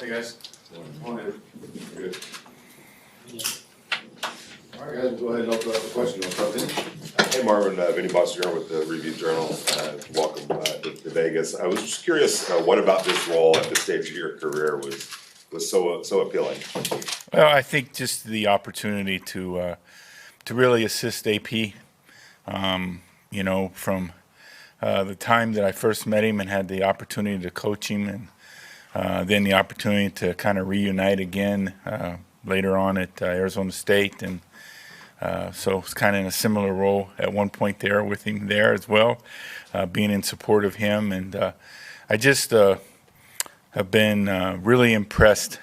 Hey guys. Come on in. Good. All right, guys, we'll go ahead and open up the question. Hey Marvin, Vinny Boston here with the Review Journal. Welcome to Vegas. I was just curious, what about this role at this stage of your career was so appealing? Well, I think just the opportunity to really assist AP. From the time that I first met him and had the opportunity to coach him, and then the opportunity to kind of reunite again later on at Arizona State, and so it's kind of in a similar role at one point there with him there as well, being in support of him, and I just have been really impressed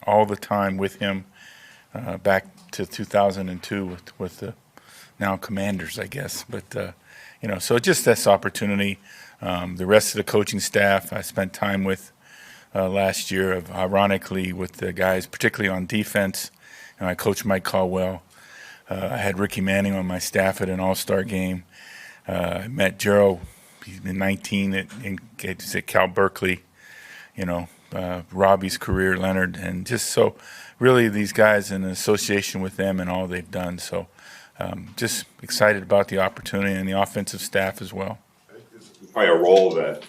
all the time with him back to 2002 with the now Commanders, I guess, but. So just this opportunity. The rest of the coaching staff I spent time with last year, ironically, with the guys, particularly on defense. I coached Mike Caldwell. I had Ricky Manning on my staff at an all-star game. I met Gerald. He's been 19 at Cal Berkeley. Robbie's career, Leonard, and just so really these guys in association with them and all they've done. So. Just excited about the opportunity and the offensive staff as well. It's probably a role that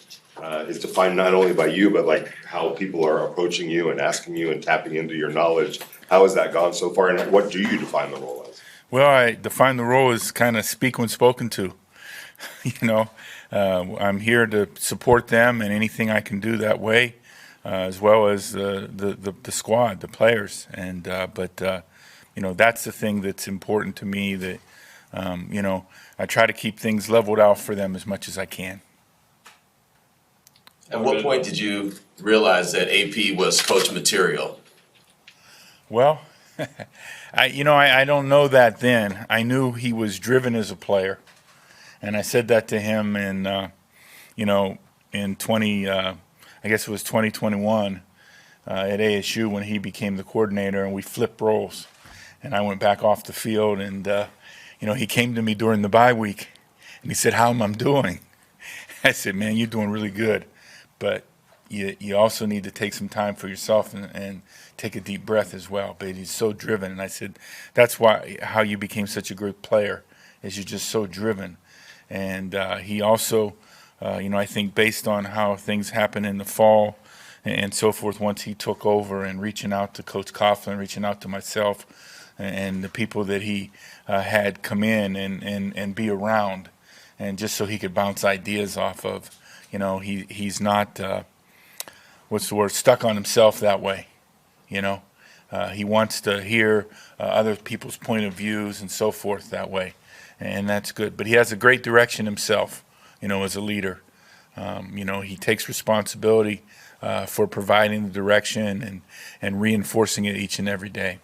is defined not only by you, but like how people are approaching you and asking you and tapping into your knowledge. How has that gone so far, and what do you define the role as? Well, I define the role as kind of speak when spoken to. I'm here to support them and anything I can do that way, as well as the squad, the players, and that's the thing that's important to me, that, I try to keep things leveled out for them as much as I can. At what point did you realize that AP was coach material? Well, I don't know that then. I knew he was driven as a player, and I said that to him in 2021 at ASU when he became the coordinator, and we flipped roles. And I went back off the field, and, he came to me during the bye week, and he said, "How am I doing?" I said, "Man, you're doing really good, but you also need to take some time for yourself and take a deep breath as well." But he's so driven, and I said, "That's how you became such a great player, is you're just so driven." And he also, I think based on how things happen in the fall and so forth, once he took over and reaching out to Coach Coughlin, reaching out to myself, and the people that he had come in and be around, and just so he could bounce ideas off of. He's not, stuck on himself that way. He wants to hear other people's point of views and so forth that way, and that's good. But he has a great direction himself, as a leader. He takes responsibility for providing the direction and reinforcing it each and every day.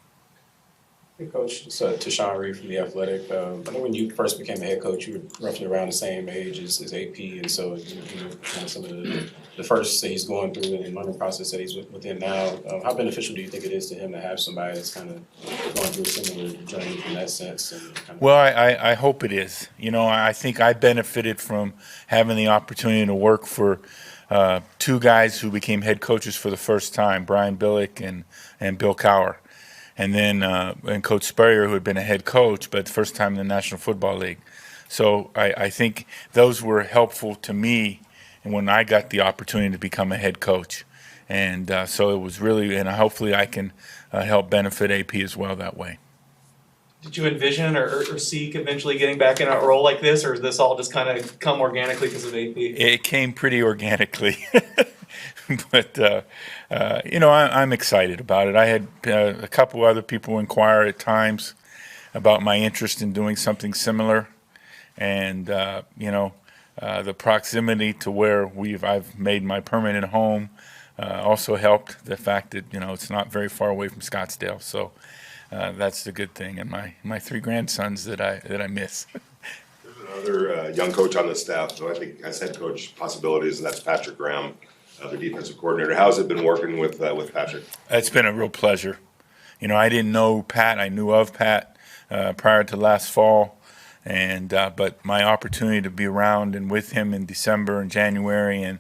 Hey, Coach, it's Tashawn Reed from The Athletic. I know when you first became a head coach, you were roughly around the same age as AP, and so kind of some of the first that he's going through and learning process that he's within now. How beneficial do you think it is to him to have somebody that's kind of going through a similar journey in that sense? Well, I hope it is. I think I benefited from having the opportunity to work for two guys who became head coaches for the first time, Brian Billick and Bill Cowher. And then and Coach Spurrier, who had been a head coach, but the first time in the National Football League. So I think those were helpful to me when I got the opportunity to become a head coach. And so it was really, and hopefully I can help benefit AP as well that way. Did you envision or seek eventually getting back in a role like this, or is this all just kind of come organically because of AP? It came pretty organically. But, I'm excited about it. I had a couple other people inquire at times about my interest in doing something similar. And, the proximity to where I've made my permanent home also helped. The fact that, it's not very far away from Scottsdale. So that's the good thing. And my three grandsons that I miss. There's another young coach on the staff who I think has head coach possibilities, and that's Patrick Graham, the defensive coordinator. How's it been working with Patrick? It's been a real pleasure. I didn't know Pat. I knew of Pat prior to last fall, And but my opportunity to be around and with him in December and January and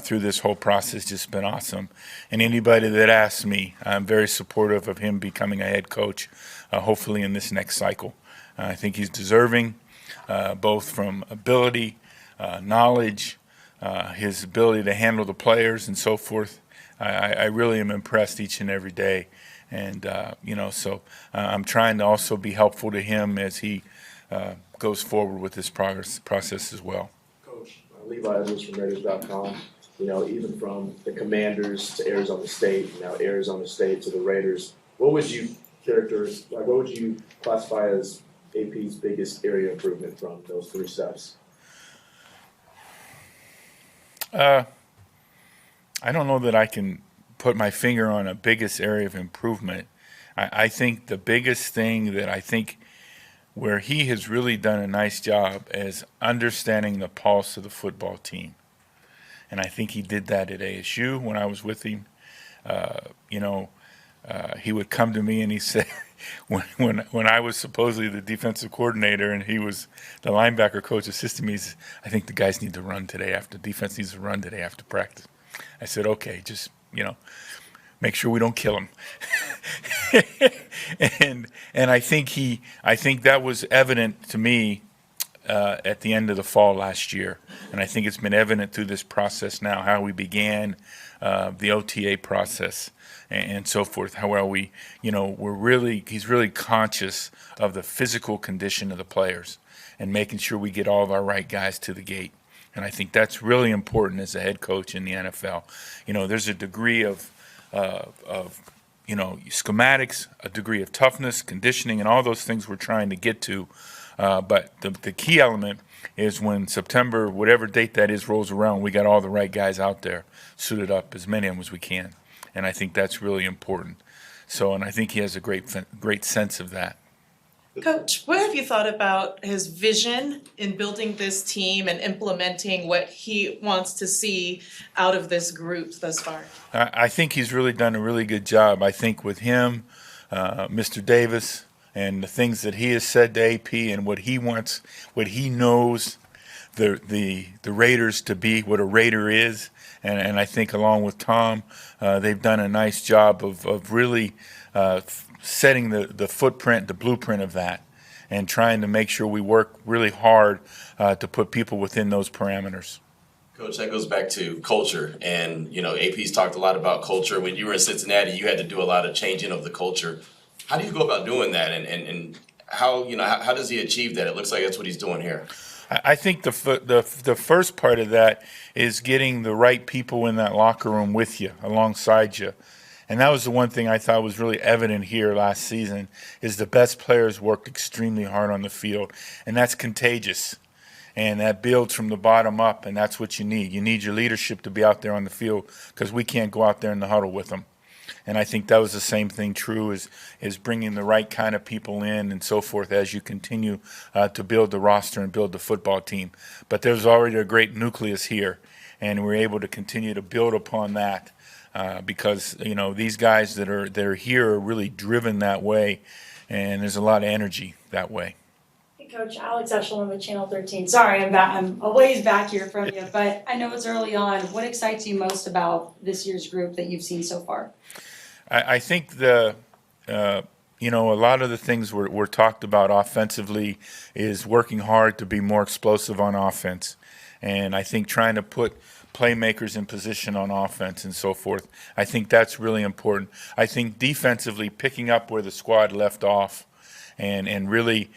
through this whole process has just been awesome. And anybody that asks me, I'm very supportive of him becoming a head coach, hopefully in this next cycle. I think he's deserving, both from ability, knowledge, his ability to handle the players and so forth. I really am impressed each and every day. And, so I'm trying to also be helpful to him as he goes forward with this process as well. Coach, Levi Edwards from Raiders.com. Even from the Commanders to Arizona State, now Arizona State to the Raiders, what would you classify as AP's biggest area of improvement from those 3 steps? I don't know that I can put my finger on a biggest area of improvement. I think the biggest thing that I think where he has really done a nice job is understanding the pulse of the football team. And I think he did that at ASU when I was with him. He would come to me and he said, when I was supposedly the defensive coordinator and he was the linebacker coach assisting me, he said, I think the guys need to run today defense needs to run today after practice. I said, okay, just, make sure we don't kill him. and I think that was evident to me at the end of the fall last year. And I think it's been evident through this process now, how we began the OTA process and so forth, how well he's really conscious of the physical condition of the players and making sure we get all of our right guys to the gate. And I think that's really important as a head coach in the NFL. There's a degree of schematics, a degree of toughness, conditioning, and all those things we're trying to get to. But the key element is when September, whatever date that is, rolls around, we got all the right guys out there, suited up, as many of them as we can. And I think that's really important. And I think he has a great sense of that. Coach, what have you thought about his vision in building this team and implementing what he wants to see out of this group thus far? I think he's really done a really good job. I think with him, Mr. Davis, and the things that he has said to AP and what he wants, what he knows the Raiders to be, what a Raider is, and I think along with Tom, they've done a nice job of really setting the footprint, the blueprint of that, and trying to make sure we work really hard to put people within those parameters. Coach, that goes back to culture. And, AP's talked a lot about culture. When you were in Cincinnati, you had to do a lot of changing of the culture. How do you go about doing that? And how does he achieve that? It looks like that's what he's doing here. I think the first part of that is getting the right people in that locker room with you, alongside you. And that was the one thing I thought was really evident here last season, is the best players worked extremely hard on the field. And that's contagious. And that builds from the bottom up, and that's what you need. You need your leadership to be out there on the field, because we can't go out there in the huddle with them. And I think that was the same thing true, is bringing the right kind of people in and so forth as you continue to build the roster and build the football team. But there's already a great nucleus here, and we're able to continue to build upon that because these guys that are here are really driven that way, and there's a lot of energy that way. Hey Coach, Alex Eshelman with Channel 13. Sorry, I'm a ways back here from you, but I know it's early on. What excites you most about this year's group that you've seen so far? I think a lot of the things we're talked about offensively is working hard to be more explosive on offense. And I think trying to put playmakers in position on offense and so forth, I think that's really important. I think defensively picking up where the squad left off and really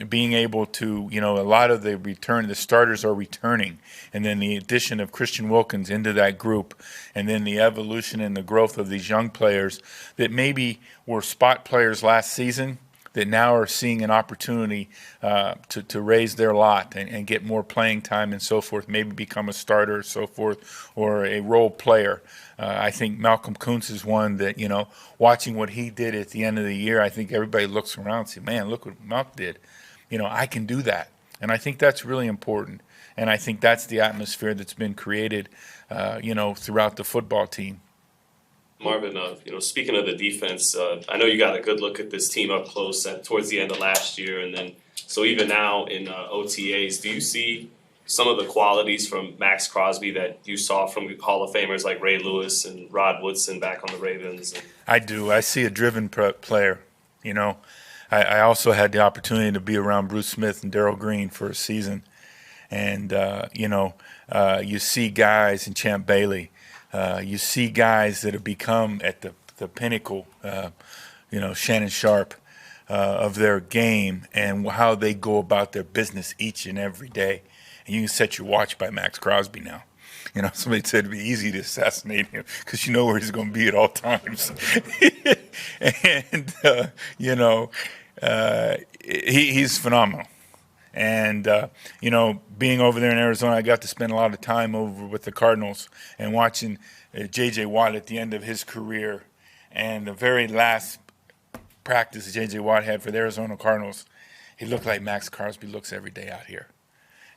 being able to, a lot of the starters are returning, and then the addition of Christian Wilkins into that group, and then the evolution and the growth of these young players that maybe were spot players last season that now are seeing an opportunity to raise their lot and get more playing time and so forth, maybe become a starter or so forth, or a role player. I think Malcolm Kuntz is one that, watching what he did at the end of the year, I think everybody looks around and says, man, look what Malcolm did. I can do that. And I think that's really important. And I think that's the atmosphere that's been created, throughout the football team. Marvin, speaking of the defense, I know you got a good look at this team up close towards the end of last year, and then So even now in OTAs, do you see some of the qualities from Max Crosby that you saw from Hall of Famers like Ray Lewis and Rod Woodson back on the Ravens? I do. I see a driven player. You know, I also had the opportunity to be around Bruce Smith and Darryl Green for a season. And, you see guys in Champ Bailey. You see guys that have become at the pinnacle, Shannon Sharp, of their game and how they go about their business each and every day. And you can set your watch by Max Crosby now. You know, somebody said it'd be easy to assassinate him because you know where he's going to be at all times. And, he's phenomenal. And, being over there in Arizona, I got to spend a lot of time over with the Cardinals and watching J.J. Watt at the end of his career. And the very last practice J.J. Watt had for the Arizona Cardinals, he looked like Max Crosby looks every day out here.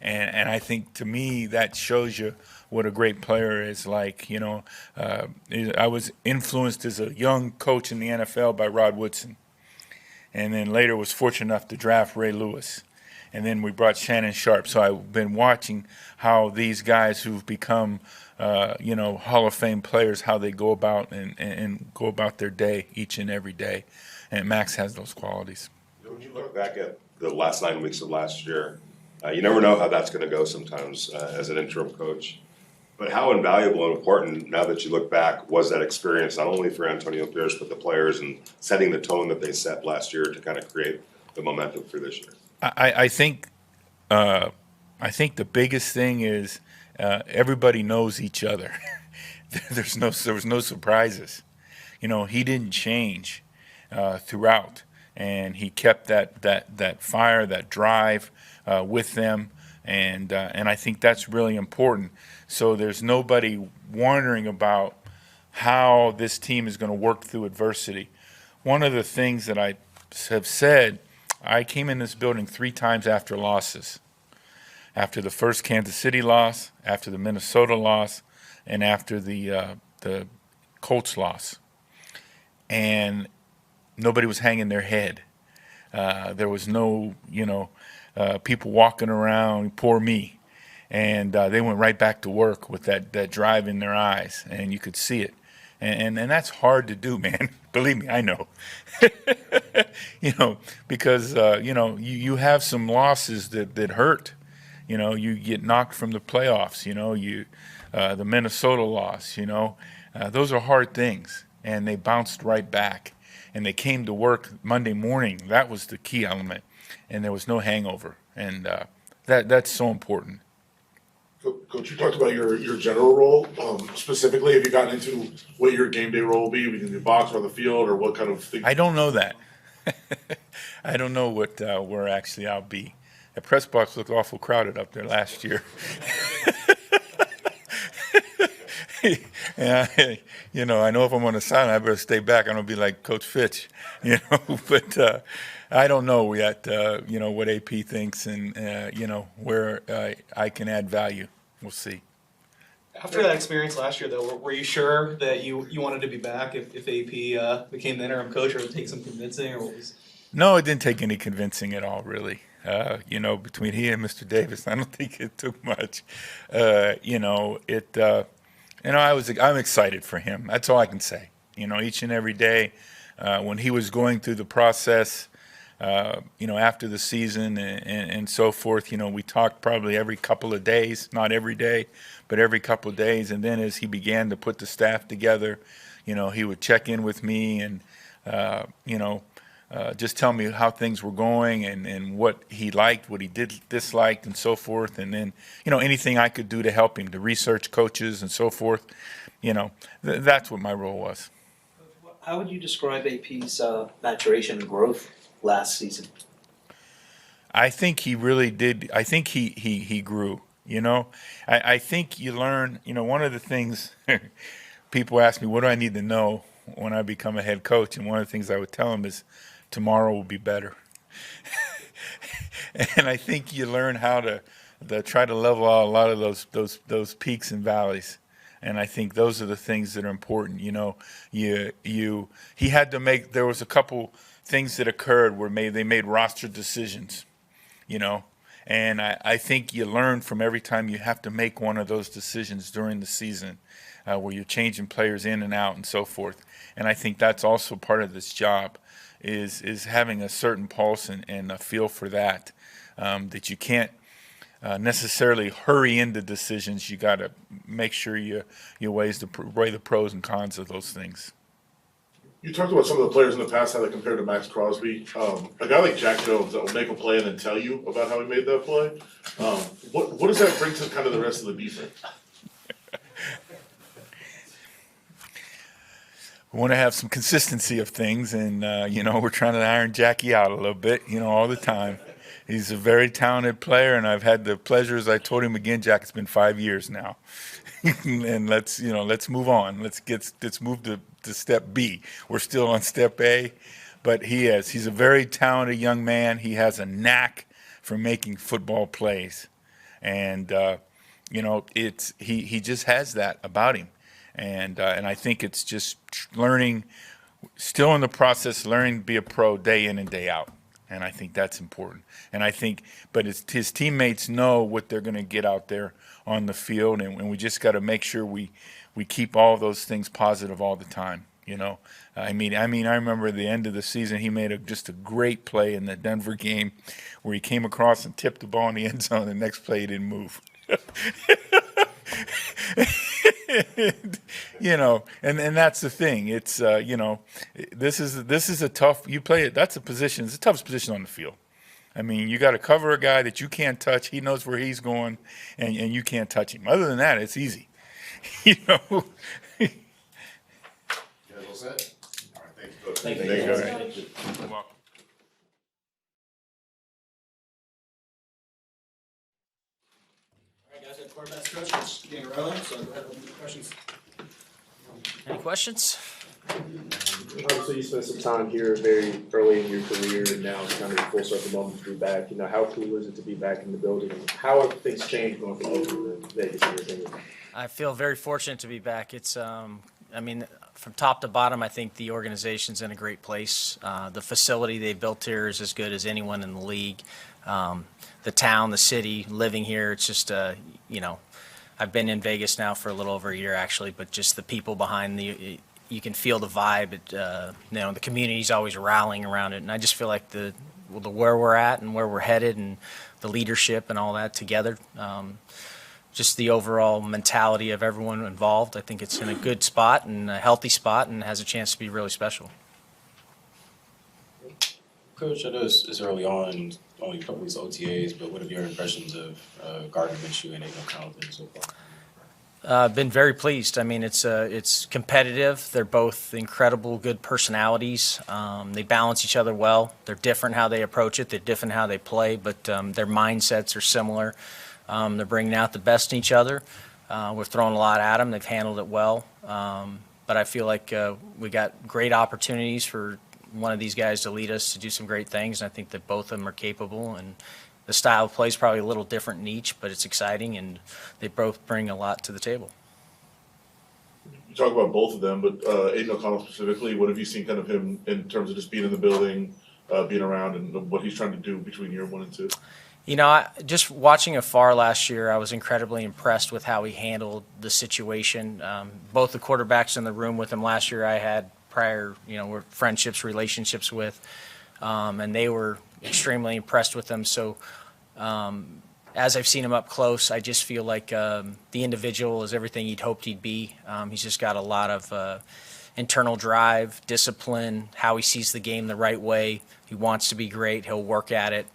And I think, to me, that shows you what a great player is like. I was influenced as a young coach in the NFL by Rod Woodson. And then later was fortunate enough to draft Ray Lewis. And then we brought Shannon Sharp. So I've been watching how these guys who've become, Hall of Fame players, how they go about and go about their day each and every day. And Max has those qualities. When you look back at the last 9 weeks of last year, you never know how that's going to go sometimes as an interim coach. But how invaluable and important, now that you look back, was that experience, not only for Antonio Pierce, but the players and setting the tone that they set last year to kind of create the momentum for this year? I think the biggest thing is everybody knows each other. There was no surprises. He didn't change throughout, and he kept that fire, that drive with them, and I think that's really important. So there's nobody wondering about how this team is going to work through adversity. One of the things that I have said, I came in this building 3 times after losses. After the first Kansas City loss, after the Minnesota loss, and after the Colts loss. And nobody was hanging their head. There was no, people walking around, poor me. And they went right back to work with that drive in their eyes, and you could see it. And that's hard to do, man. Believe me, I know. Because, you have some losses that hurt. You get knocked from the playoffs, the Minnesota loss, those are hard things. And they bounced right back. And they came to work Monday morning. That was the key element. And there was no hangover. And that's so important. Coach, you talked about your general role. Specifically, have you gotten into what your game day role will be within the box or on the field, or what kind of thing? I don't know that. I don't know where actually I'll be. The press box looked awful crowded up there last year. And I know if I'm on the sideline, I better stay back. I'm gonna be like Coach Fitch, But I don't know yet, what AP thinks and where I can add value. We'll see. After that experience last year, though, were you sure that you wanted to be back if AP became the interim coach, or would it take some convincing, or what was? No, it didn't take any convincing at all, really. Between he and Mr. Davis, I don't think it took much. I'm excited for him. That's all I can say. Each and every day, when he was going through the process, after the season and so forth, we talked probably every couple of days, not every day, but every couple of days. And then as he began to put the staff together, he would check in with me and, just tell me how things were going and what he liked, what he disliked, and so forth. And then, anything I could do to help him, to research coaches and so forth. That's what my role was. How would you describe AP's maturation and growth last season? I think he really did. I think he grew. I think you learn. One of the things people ask me, what do I need to know when I become a head coach? And one of the things I would tell them is, tomorrow will be better. And I think you learn how to try to level out a lot of those peaks and valleys. And I think those are the things that are important. He had to make. There was a couple things that occurred where they made roster decisions, you know. And I think you learn from every time you have to make one of those decisions during the season, where you're changing players in and out and so forth. And I think that's also part of this job, is having a certain pulse and a feel for that, that you can't necessarily hurry into decisions. You got to make sure you weigh the pros and cons of those things. You talked about some of the players in the past, how they compare to Max Crosby. A guy like Jack Jones that will make a play and then tell you about how he made that play. What does that bring to kind of the rest of the defense? We want to have some consistency of things, and we're trying to iron Jackie out a little bit, all the time. He's a very talented player, and I've had the pleasure, as I told him again, Jack, it's been 5 years now. And let's move on. Let's move to step B. We're still on step A, but he's a very talented young man. He has a knack for making football plays, and he just has that about him, and I think it's just learning, still in the process, learning to be a pro day in and day out. And I think that's important. And I think, but his teammates know what they're going to get out there on the field, and we just got to make sure we keep all those things positive all the time. I remember at the end of the season, he made just a great play in the Denver game, where he came across and tipped the ball in the end zone. The next play, he didn't move. And that's the thing. It's this is a tough. You play it. That's a position. It's the toughest position on the field. You got to cover a guy that you can't touch. He knows where he's going, and you can't touch him. Other than that, it's easy. You guys all set? All right, thank you, Coach. Thank you. Thank you. You're welcome. All right, guys, at quarterback's coach, Rich Scangarello, so go ahead and open the questions. Any questions? Obviously, you spent some time here very early in your career, and now it's kind of a full circle moment to be back. How cool is it to be back in the building? And how have things changed going from Oakland to Vegas, in your opinion? I feel very fortunate to be back. It's, from top to bottom, I think the organization's in a great place. The facility they built here is as good as anyone in the league. The town, the city, living here, it's just, I've been in Vegas now for a little over a year, actually, but just the people behind you can feel the vibe. The community's always rallying around it, and I just feel like the where we're at and where we're headed, and the leadership and all that together. Just the overall mentality of everyone involved. I think it's in a good spot and a healthy spot, and has a chance to be really special. Coach, I know it's early on, only a couple weeks OTAs, but what are your impressions of Gardner Minshew and Aiden O'Connell so far? Been very pleased. It's competitive. They're both incredible, good personalities. They balance each other well. They're different how they approach it. They're different how they play, but their mindsets are similar. They're bringing out the best in each other. We're throwing a lot at them. They've handled it well. But I feel like we got great opportunities for one of these guys to lead us to do some great things. And I think that both of them are capable. And the style of play is probably a little different in each, but it's exciting, and they both bring a lot to the table. You talk about both of them, but Aiden O'Connell specifically, what have you seen kind of him in terms of just being in the building, being around, and what he's trying to do between year 1 and 2? Just watching afar last year, I was incredibly impressed with how he handled the situation. Both the quarterbacks in the room with him last year I had prior, were friendships, relationships with, and they were extremely impressed with him. So as I've seen him up close, I just feel like the individual is everything he'd hoped he'd be. He's just got a lot of internal drive, discipline, how he sees the game the right way. He wants to be great. He'll work at it.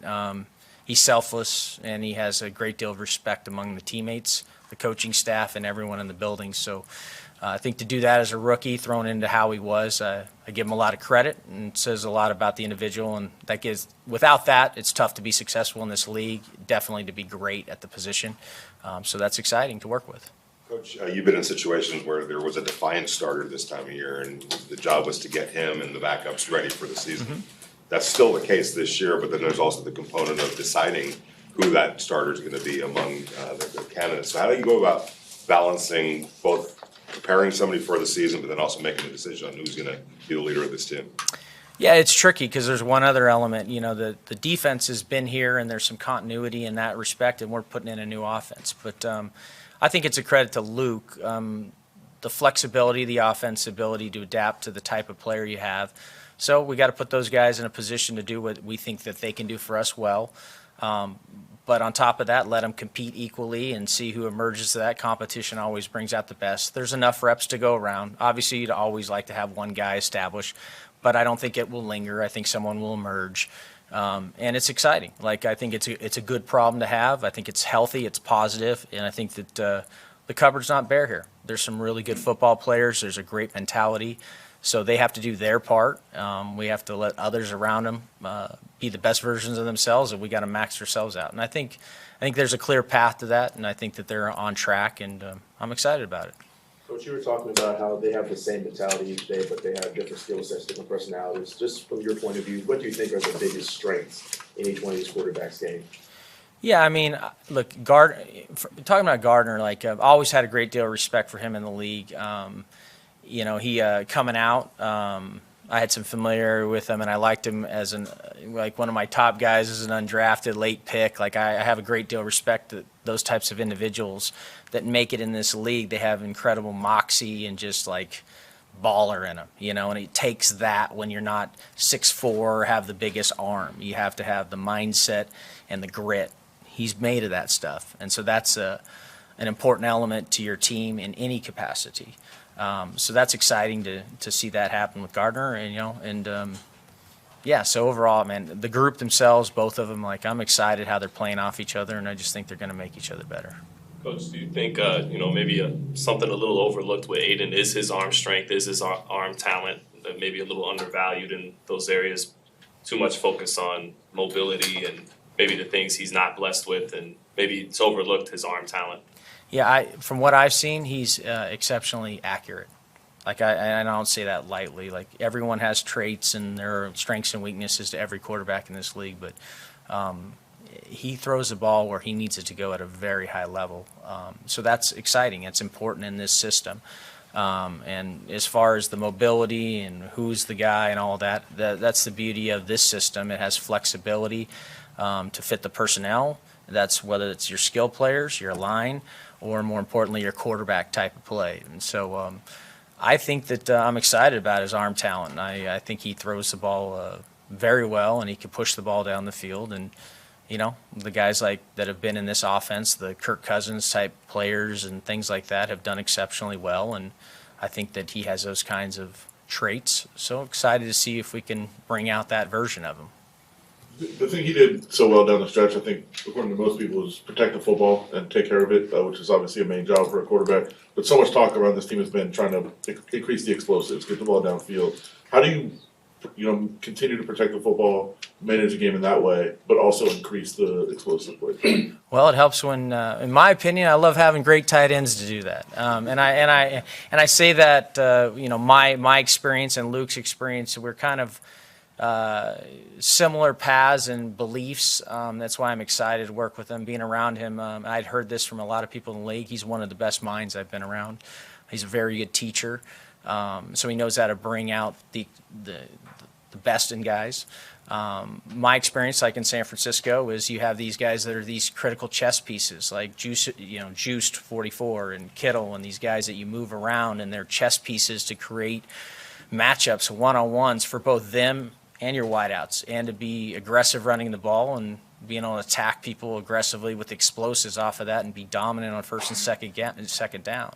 He's selfless, and he has a great deal of respect among the teammates, the coaching staff, and everyone in the building. So I think to do that as a rookie, thrown into how he was, I give him a lot of credit, and it says a lot about the individual. And without that, it's tough to be successful in this league, definitely to be great at the position. So that's exciting to work with. Coach, you've been in situations where there was a defiant starter this time of year, and the job was to get him and the backups ready for the season. Mm-hmm. That's still the case this year, but then there's also the component of deciding who that starter is going to be among the candidates. So how do you go about balancing both preparing somebody for the season, but then also making a decision on who's going to be the leader of this team? Yeah, it's tricky because there's one other element. You know, the defense has been here and there's some continuity in that respect, and we're putting in a new offense. But I think it's a credit to Luke. The flexibility, the offense ability to adapt to the type of player you have. So we got to put those guys in a position to do what we think that they can do for us well. But on top of that, let them compete equally and see who emerges to that. Competition always brings out the best. There's enough reps to go around. Obviously, you'd always like to have one guy established, but I don't think it will linger. I think someone will emerge. And it's exciting. Like, I think it's a good problem to have. I think it's healthy, it's positive, and I think that the cupboard's not bare here. There's some really good football players. There's a great mentality. So they have to do their part. We have to let others around them be the best versions of themselves, and we got to max ourselves out. And I think there's a clear path to that, and I think that they're on track, and I'm excited about it. Coach, you were talking about how they have the same mentality each day, but they have different skill sets, different personalities. Just from your point of view, what do you think are the biggest strengths in each one of these quarterbacks' game? Yeah, I mean, look, talking about Gardner, like, I've always had a great deal of respect for him in the league. You know, he coming out, I had some familiarity with him, and I liked him as one of my top guys as an undrafted late pick. Like, I have a great deal of respect to those types of individuals that make it in this league. They have incredible moxie and just like baller in them, you know, and it takes that when you're not 6'4" or have the biggest arm. You have to have the mindset and the grit. He's made of that stuff, and so that's an important element to your team in any capacity. So that's exciting to see that happen with Gardner, and yeah. So overall, man, the group themselves, both of them, like, I'm excited how they're playing off each other, and I just think they're going to make each other better. Coach, do you think maybe something a little overlooked with Aiden is his arm strength, is his arm talent, maybe a little undervalued in those areas? Too much focus on mobility and maybe the things he's not blessed with, and maybe it's overlooked his arm talent. Yeah, from what I've seen, he's exceptionally accurate. Like, I don't say that lightly. Like, everyone has traits and there are strengths and weaknesses to every quarterback in this league, but he throws the ball where he needs it to go at a very high level. So that's exciting. It's important in this system. And as far as the mobility and who's the guy and all that, that's the beauty of this system. It has flexibility to fit the personnel. That's whether it's your skill players, your line, or more importantly, your quarterback type of play. And so I think that I'm excited about his arm talent. I think he throws the ball very well, and he can push the ball down the field. And, you know, the guys like that have been in this offense, the Kirk Cousins type players and things like that, have done exceptionally well. And I think that he has those kinds of traits. So excited to see if we can bring out that version of him. The thing he did so well down the stretch, I think, according to most people, is protect the football and take care of it, which is obviously a main job for a quarterback. But so much talk around this team has been trying to increase the explosives, get the ball downfield. How do you continue to protect the football, manage the game in that way, but also increase the explosive play? Well, it helps when, in my opinion, I love having great tight ends to do that. And I say that my experience and Luke's experience, we're kind of similar paths and beliefs. That's why I'm excited to work with him, being around him. I'd heard this from a lot of people in the league. He's one of the best minds I've been around. He's a very good teacher, so he knows how to bring out the best in guys. My experience, like in San Francisco, is you have these guys that are these critical chess pieces, like Juiced 44 and Kittle, and these guys that you move around, and they're chess pieces to create matchups, one-on-ones for both them and your wideouts, and to be aggressive running the ball and being able to attack people aggressively with explosives off of that and be dominant on first and second down.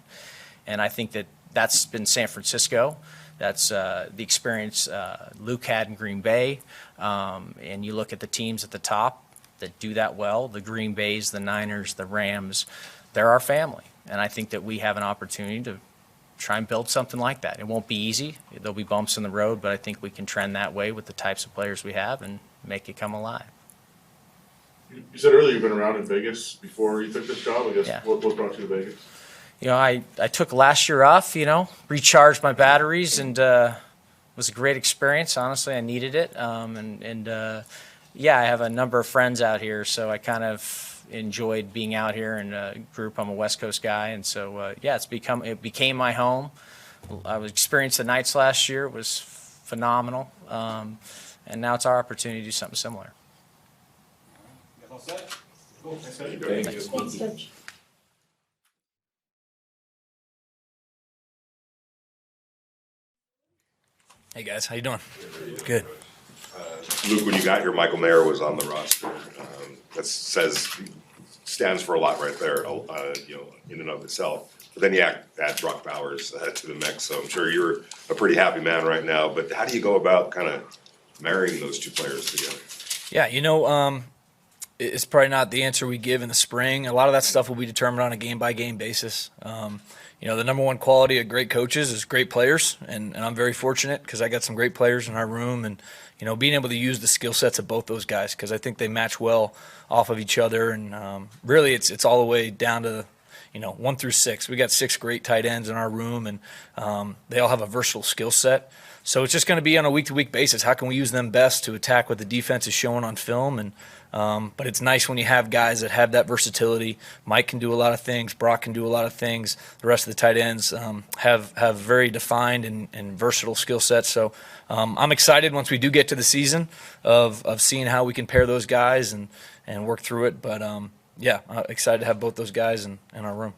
And I think that's been San Francisco. That's the experience Luke had in Green Bay. And you look at the teams at the top that do that well, the Green Bays, the Niners, the Rams, they're our family. And I think that we have an opportunity to try and build something like that. It won't be easy. There'll be bumps in the road, but I think we can trend that way with the types of players we have and make it come alive. You said earlier you've been around in Vegas before you took this job. I guess Yeah. what brought you to Vegas? I took last year off, recharged my batteries, and it was a great experience. Honestly, I needed it. Yeah, I have a number of friends out here, so I kind of enjoyed being out here in a group. I'm a West Coast guy, and so yeah, it became my home. I experienced the nights last year. It was phenomenal. And now it's our opportunity to do something similar. You guys all set? Cool, thanks, guys. Thank you. Thanks, Coach. Hey guys, how you doing? Good. Luke, when you got here, Michael Mayer was on the roster. That stands for a lot right there, in and of itself. But then you add Brock Bowers to the mix, so I'm sure you're a pretty happy man right now. But how do you go about kind of marrying those two players together? Yeah, it's probably not the answer we give in the spring. A lot of that stuff will be determined on a game-by-game basis. The number one quality of great coaches is great players, and I'm very fortunate because I got some great players in our room, and being able to use the skill sets of both those guys because I think they match well off of each other, and really it's all the way down to 1 through 6. We got 6 great tight ends in our room, and they all have a versatile skill set. So it's just going to be on a week-to-week basis. How can we use them best to attack what the defense is showing on film? And but it's nice when you have guys that have that versatility. Mike can do a lot of things. Brock can do a lot of things. The rest of the tight ends have very defined and versatile skill sets. So I'm excited once we do get to the season of seeing how we can pair those guys and work through it. But I'm excited to have both those guys in our room.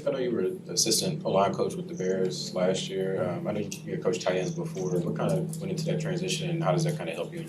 I know you were the assistant O-line coach with the Bears last year. I know you had coached tight ends before. What kind of went into that transition, and how does that kind of help you?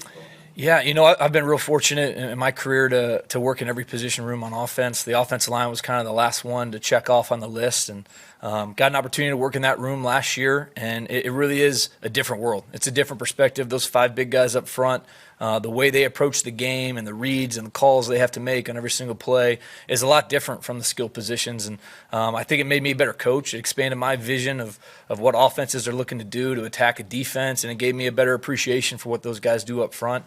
Yeah, I've been real fortunate in my career to work in every position room on offense. The offensive line was kind of the last one to check off on the list, and got an opportunity to work in that room last year, and it really is a different world. It's a different perspective. Those 5 big guys up front, the way they approach the game and the reads and the calls they have to make on every single play is a lot different from the skill positions. And I think it made me a better coach. It expanded my vision of what offenses are looking to do to attack a defense, and it gave me a better appreciation for what those guys do up front.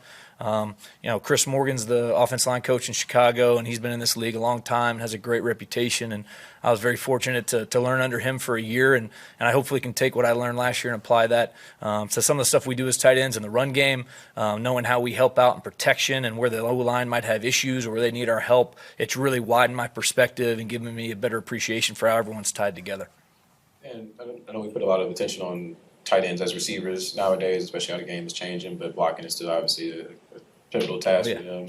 Chris Morgan's the offensive line coach in Chicago, and he's been in this league a long time and has a great reputation. And I was very fortunate to learn under him for a year, and I hopefully can take what I learned last year and apply that to some of the stuff we do as tight ends in the run game, knowing how we help out in protection and where the O-line might have issues or where they need our help. It's really widened my perspective and given me a better appreciation for how everyone's tied together. And I know we put a lot of attention on tight ends as receivers nowadays, especially how the game is changing, but blocking is still obviously a pivotal task for them.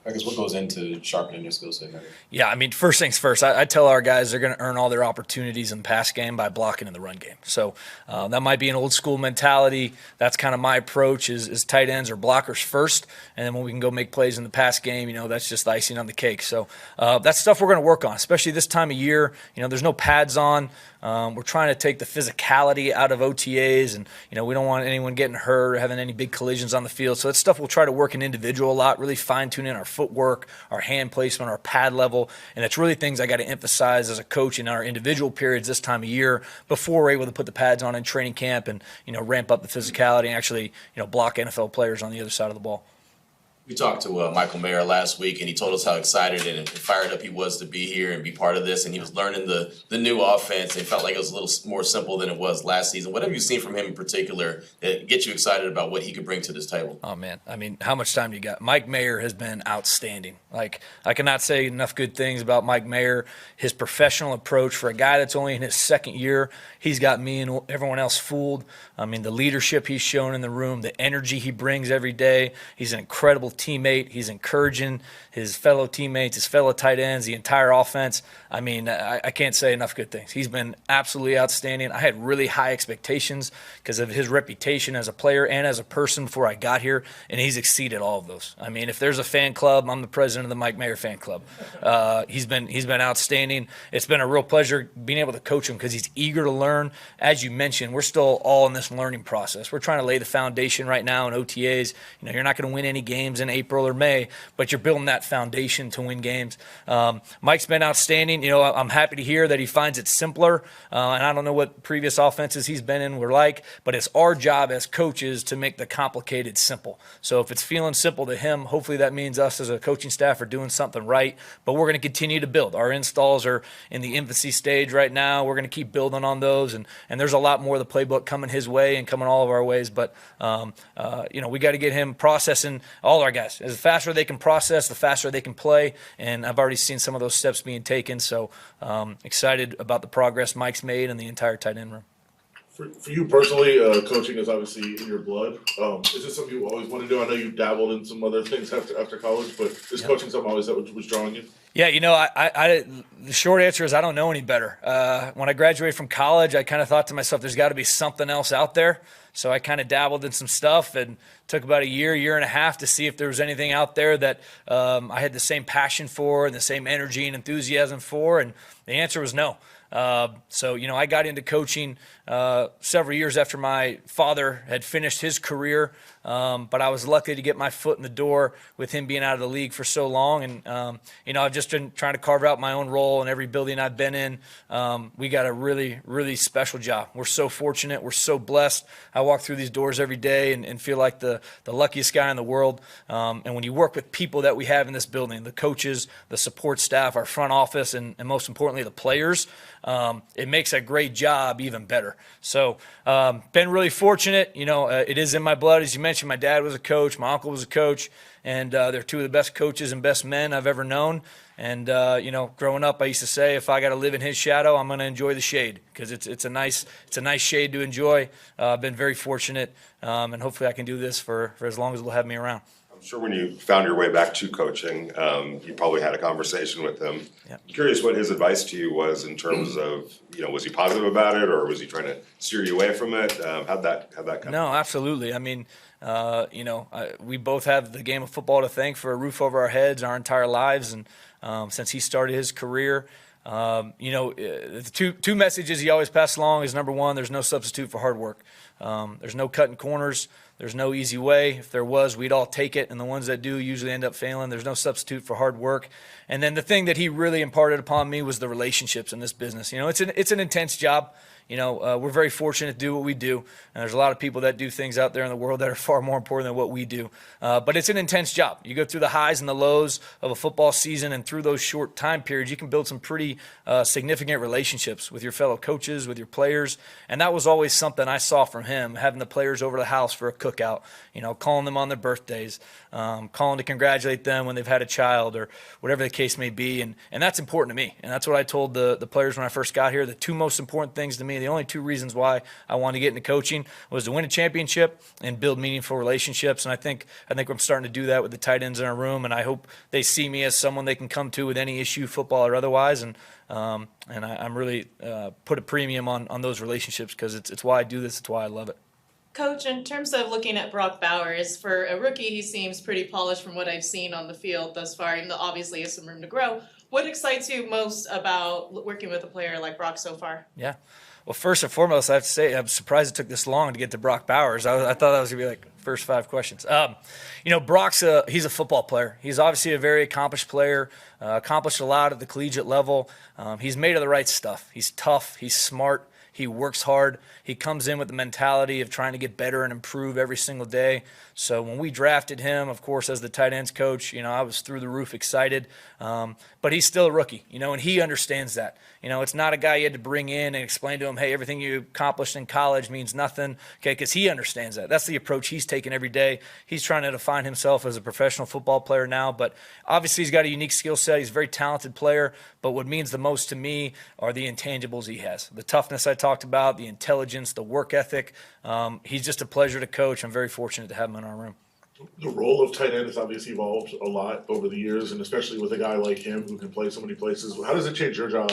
I guess what goes into sharpening their skill set? Yeah, first things first. I tell our guys they're going to earn all their opportunities in the pass game by blocking in the run game. So that might be an old school mentality. That's kind of my approach is tight ends or blockers first, and then when we can go make plays in the pass game, that's just the icing on the cake. So that's stuff we're going to work on, especially this time of year. There's no pads on. We're trying to take the physicality out of OTAs, and we don't want anyone getting hurt or having any big collisions on the field. So that's stuff we'll try to work in individual a lot, really fine-tuning our footwork, our hand placement, our pad level, and it's really things I got to emphasize as a coach in our individual periods this time of year before we're able to put the pads on in training camp and ramp up the physicality and actually block NFL players on the other side of the ball. We talked to Michael Mayer last week, and he told us how excited and fired up he was to be here and be part of this. And he was learning the new offense, and it felt like it was a little more simple than it was last season. What have you seen from him in particular that gets you excited about what he could bring to this table? Oh, man. How much time do you got? Mike Mayer has been outstanding. I cannot say enough good things about Mike Mayer. His professional approach for a guy that's only in his second year, he's got me and everyone else fooled. The leadership he's shown in the room, the energy he brings every day. He's an incredible teammate. He's encouraging his fellow teammates, his fellow tight ends, the entire offense. I can't say enough good things. He's been absolutely outstanding. I had really high expectations because of his reputation as a player and as a person before I got here, and he's exceeded all of those. If there's a fan club, I'm the president of the Mike Mayer fan club. He's been outstanding. It's been a real pleasure being able to coach him because he's eager to learn. As you mentioned, we're still all in this learning process. We're trying to lay the foundation right now in OTAs. You're not going to win any games in April or May, but you're building that foundation to win games. Mike's been outstanding. I'm happy to hear that he finds it simpler, and I don't know what previous offenses he's been in were like, but it's our job as coaches to make the complicated simple. So if it's feeling simple to him, hopefully that means us as a coaching staff are doing something right, but we're going to continue to build. Our installs are in the infancy stage right now. We're going to keep building on those, and there's a lot more of the playbook coming his way and coming all of our ways, but we got to get him processing all our guys. As faster they can process, the faster they can play, and I've already seen some of those steps being taken, so excited about the progress Mike's made and the entire tight end room. For you personally, coaching is obviously in your blood. Is this something you always want to do? I know you dabbled in some other things after college, but is coaching something always that was drawing you? Yeah, the short answer is I don't know any better. When I graduated from college, I kind of thought to myself, there's got to be something else out there. So I kind of dabbled in some stuff and took about a year and a half to see if there was anything out there that I had the same passion for and the same energy and enthusiasm for. And the answer was no. So I got into coaching several years after my father had finished his career, but I was lucky to get my foot in the door with him being out of the league for so long. And I've just been trying to carve out my own role in every building I've been in. We got a really, really special job. We're so fortunate. We're so blessed. I walk through these doors every day and feel like the luckiest guy in the world. And when you work with people that we have in this building, the coaches, the support staff, our front office, and most importantly, the players, it makes a great job even better. So been really fortunate. It is in my blood. As you mentioned, my dad was a coach. My uncle was a coach. And they're two of the best coaches and best men I've ever known. And, growing up, I used to say, if I got to live in his shadow, I'm going to enjoy the shade because it's a nice shade to enjoy. I've been very fortunate, and hopefully I can do this for as long as they'll have me around. I'm sure when you found your way back to coaching, you probably had a conversation with him. Yeah. I'm curious what his advice to you was in terms of, was he positive about it or was he trying to steer you away from it? How'd that come? No, absolutely. I mean, we both have the game of football to thank for a roof over our heads our entire lives. And since he started his career, the two messages he always passed along is, number one, there's no substitute for hard work. There's no cutting corners. There's no easy way. If there was, we'd all take it, and the ones that do usually end up failing. There's no substitute for hard work. And then the thing that he really imparted upon me was the relationships in this business. It's an intense job. We're very fortunate to do what we do, and there's a lot of people that do things out there in the world that are far more important than what we do. But it's an intense job. You go through the highs and the lows of a football season, and through those short time periods, you can build some pretty significant relationships with your fellow coaches, with your players, and that was always something I saw from him, having the players over to the house for a cookout, calling them on their birthdays, calling to congratulate them when they've had a child or whatever the case may be, and that's important to me, and that's what I told the players when I first got here. The two most important things to me, the only two reasons why I wanted to get into coaching, was to win a championship and build meaningful relationships. And I think I'm starting to do that with the tight ends in our room. And I hope they see me as someone they can come to with any issue, football or otherwise. And I'm really put a premium on those relationships because it's why I do this. It's why I love it. Coach, in terms of looking at Brock Bowers, for a rookie, he seems pretty polished from what I've seen on the field thus far, and obviously has some room to grow. What excites you most about working with a player like Brock so far? Yeah. Well, first and foremost, I have to say I'm surprised it took this long to get to Brock Bowers. I thought that was going to be like first 5 questions. Brock's he's a football player. He's obviously a very accomplished player, accomplished a lot at the collegiate level. He's made of the right stuff. He's tough. He's smart. He works hard. He comes in with the mentality of trying to get better and improve every single day. So when we drafted him, of course, as the tight ends coach, I was through the roof excited. But he's still a rookie, and he understands that. It's not a guy you had to bring in and explain to him, hey, everything you accomplished in college means nothing, okay, because he understands that. That's the approach he's taking every day. He's trying to define himself as a professional football player now, but obviously he's got a unique skill set. He's a very talented player, but what means the most to me are the intangibles he has. The toughness I talked about, the intelligence, the work ethic. He's just a pleasure to coach. I'm very fortunate to have him in our room. The role of tight end has obviously evolved a lot over the years, and especially with a guy like him who can play so many places. How does it change your job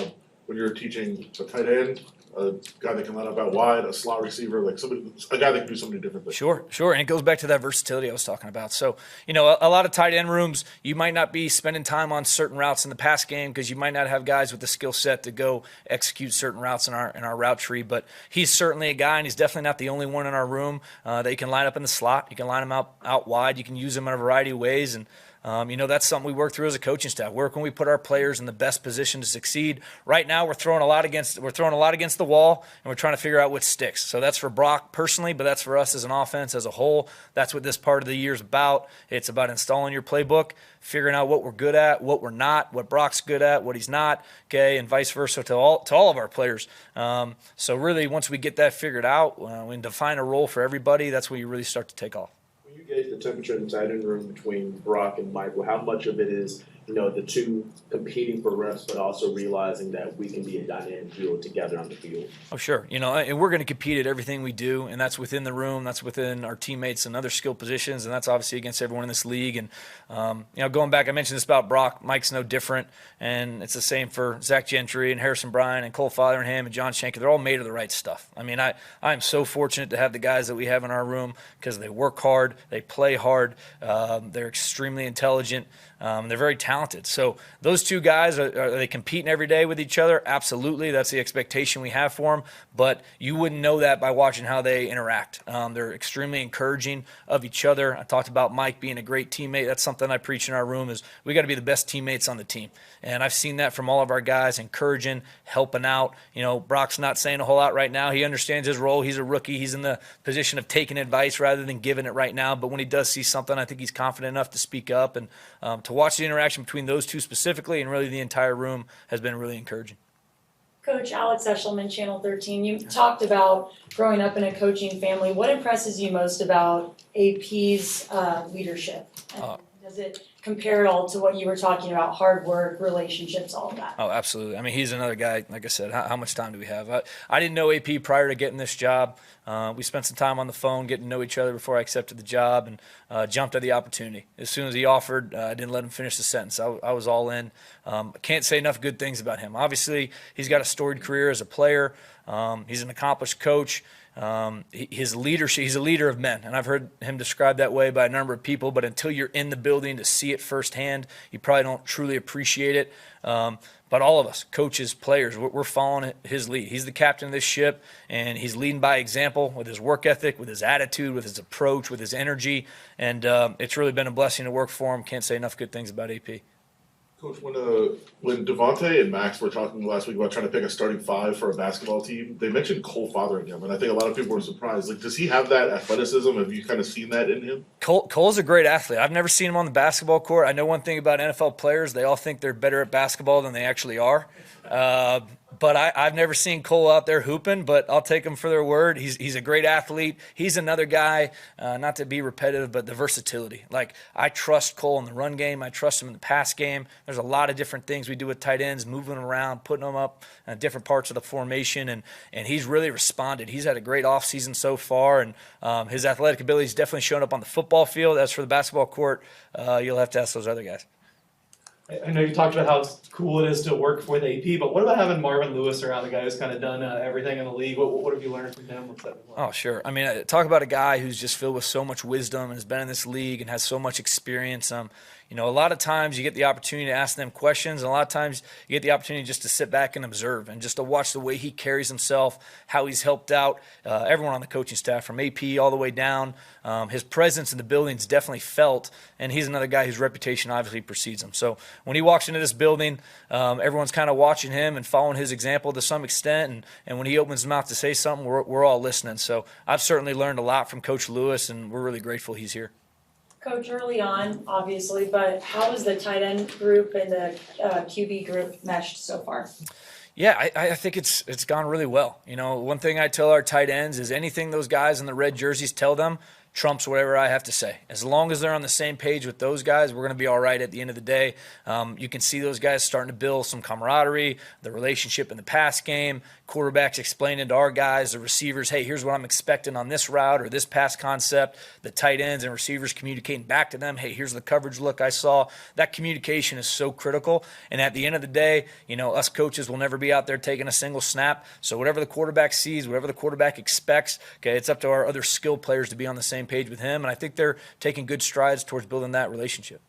when you're teaching a tight end, a guy that can line up out wide, a slot receiver, a guy that can do so many different things? Sure. And it goes back to that versatility I was talking about. So, a lot of tight end rooms, you might not be spending time on certain routes in the pass game because you might not have guys with the skill set to go execute certain routes in our route tree. But he's certainly a guy, and he's definitely not the only one in our room that you can line up in the slot. You can line him out wide. You can use him in a variety of ways. And that's something we work through as a coaching staff. Where can we put our players in the best position to succeed? Right now, we're throwing a lot against the wall, and we're trying to figure out what sticks. So that's for Brock personally, but that's for us as an offense as a whole. That's what this part of the year is about. It's about installing your playbook, figuring out what we're good at, what we're not, what Brock's good at, what he's not, okay, and vice versa to all of our players. So really, once we get that figured out, we define a role for everybody. That's when you really start to take off. When you gauge the temperature in the tight end room between Brock and Michael, how much of it is the two competing for reps, but also realizing that we can be a dynamic duo together on the field? Oh, sure. And we're going to compete at everything we do, and that's within the room, that's within our teammates and other skill positions, and that's obviously against everyone in this league. And, going back, I mentioned this about Brock. Mike's no different, and it's the same for Zach Gentry and Harrison Bryant and Cole Fotheringham and John Schenker. They're all made of the right stuff. I mean, I'm so fortunate to have the guys that we have in our room because they work hard, they play hard, they're extremely intelligent, they're very talented. So those two guys, are they competing every day with each other? Absolutely. That's the expectation we have for them. But you wouldn't know that by watching how they interact. They're extremely encouraging of each other. I talked about Mike being a great teammate. That's something I preach in our room is we got to be the best teammates on the team. And I've seen that from all of our guys, encouraging, helping out. Brock's not saying a whole lot right now. He understands his role. He's a rookie. He's in the position of taking advice rather than giving it right now. But when he does see something, I think he's confident enough to speak up. And to watch the interaction between those two specifically and really the entire room has been really encouraging. Coach Alex Eshelman, Channel 13, you talked about growing up in a coaching family. What impresses you most about AP's leadership? And does it compare at all to what you were talking about, hard work, relationships, all of that? Oh, absolutely. I mean, he's another guy, like I said, how much time do we have? I didn't know AP prior to getting this job. We spent some time on the phone getting to know each other before I accepted the job and jumped at the opportunity. As soon as he offered, I didn't let him finish the sentence. I was all in. Can't say enough good things about him. Obviously, he's got a storied career as a player. He's an accomplished coach. His leadership, he's a leader of men, and I've heard him described that way by a number of people, but until you're in the building to see it firsthand, you probably don't truly appreciate it. But all of us, coaches, players, we're following his lead. He's the captain of this ship, and he's leading by example with his work ethic, with his attitude, with his approach, with his energy, and it's really been a blessing to work for him. Can't say enough good things about AP. Coach, when Devontae and Max were talking last week about trying to pick a starting five for a basketball team, they mentioned Cole Fotheringham, and I think a lot of people were surprised. Like, does he have that athleticism? Have you kind of seen that in him? Cole's a great athlete. I've never seen him on the basketball court. I know one thing about NFL players, they all think they're better at basketball than they actually are. But I've never seen Cole out there hooping, but I'll take him for their word. He's a great athlete. He's another guy, not to be repetitive, but the versatility. Like, I trust Cole in the run game. I trust him in the pass game. There's a lot of different things we do with tight ends, moving them around, putting them up in different parts of the formation, and he's really responded. He's had a great offseason so far, and his athletic ability is definitely shown up on the football field. As for the basketball court, you'll have to ask those other guys. I know you talked about how cool it is to work with AP, but what about having Marvin Lewis around, the guy who's kind of done everything in the league? What have you learned from him? What's that been like? Oh, sure. I mean, talk about a guy who's just filled with so much wisdom and has been in this league and has so much experience. A lot of times you get the opportunity to ask them questions, and a lot of times you get the opportunity just to sit back and observe and just to watch the way he carries himself, how he's helped out everyone on the coaching staff from AP all the way down. His presence in the building is definitely felt, and he's another guy whose reputation obviously precedes him. So when he walks into this building, everyone's kind of watching him and following his example to some extent, and when he opens his mouth to say something, we're all listening. So I've certainly learned a lot from Coach Lewis, and we're really grateful he's here. Coach, early on, obviously, but how has the tight end group and the QB group meshed so far? Yeah, I think it's gone really well. One thing I tell our tight ends is anything those guys in the red jerseys tell them trumps whatever I have to say. As long as they're on the same page with those guys, we're going to be all right at the end of the day. You can see those guys starting to build some camaraderie, the relationship in the pass game, quarterbacks explaining to our guys, the receivers, hey, here's what I'm expecting on this route or this pass concept. The tight ends and receivers communicating back to them, hey, here's the coverage look I saw. That communication is so critical. And at the end of the day, us coaches will never be out there taking a single snap. So whatever the quarterback sees, whatever the quarterback expects, okay, it's up to our other skilled players to be on the same page with him. And I think they're taking good strides towards building that relationship.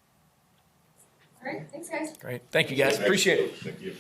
All right, thanks guys. Great. Thank you guys. Appreciate it. Thank you.